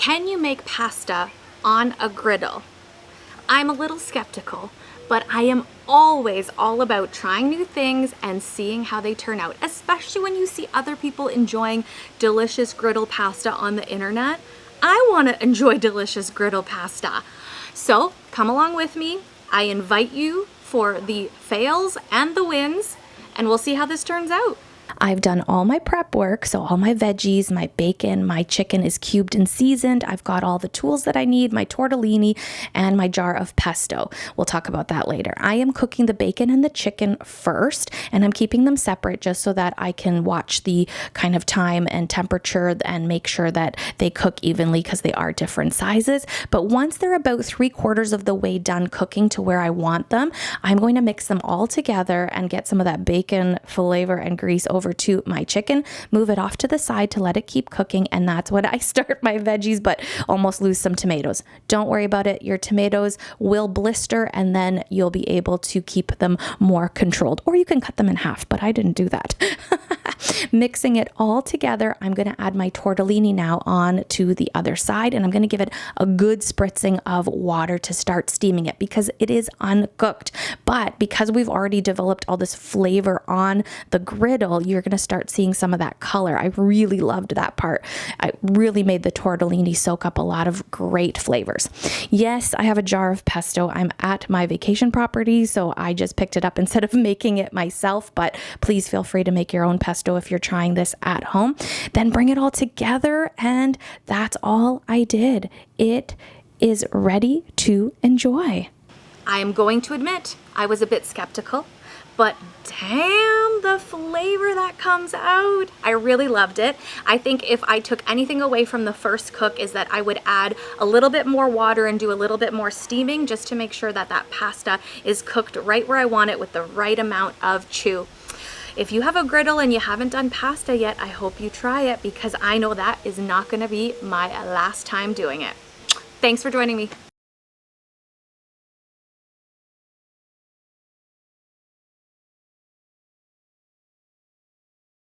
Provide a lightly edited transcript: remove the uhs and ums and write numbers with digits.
Can you make pasta on a griddle? I'm a little skeptical, but I am always all about trying new things and seeing how they turn out, especially when you see other people enjoying delicious griddle pasta on the internet. I want to enjoy delicious griddle pasta. So come along with me. I invite you for the fails and the wins, and we'll see how this turns out. I've done all my prep work, so all my veggies, my bacon, my chicken is cubed and seasoned. I've got all the tools that I need, my tortellini, and my jar of pesto. We'll talk about that later. I am cooking the bacon and the chicken first, and I'm keeping them separate just so that I can watch the kind of time and temperature and make sure that they cook evenly because they are different sizes. But once they're about 3/4 of the way done cooking to where I want them, I'm going to mix them all together and get some of that bacon flavor and grease over to my chicken, move it off to the side to let it keep cooking, and that's when I start my veggies, but almost lose some tomatoes. Don't worry about it. Your tomatoes will blister, and then you'll be able to keep them more controlled. Or you can cut them in half, but I didn't do that. Mixing it all together, I'm going to add my tortellini now on to the other side, and I'm going to give it a good spritzing of water to start steaming it because it is uncooked. But because we've already developed all this flavor on the griddle, you're going to start seeing some of that color. I really loved that part. I really made the tortellini soak up a lot of great flavors. Yes, I have a jar of pesto. I'm at my vacation property, so I just picked it up instead of making it myself, but please feel free to make your own pesto if you're trying this at home. Then bring it all together, and that's all I did. It is ready to enjoy. I am going to admit I was a bit skeptical, but damn, the flavor that comes out. I really loved it. I think if I took anything away from the first cook is that I would add a little bit more water and do a little bit more steaming just to make sure that that pasta is cooked right where I want it with the right amount of chew. If you have a griddle and you haven't done pasta yet, I hope you try it because I know that is not going to be my last time doing it. Thanks for joining me.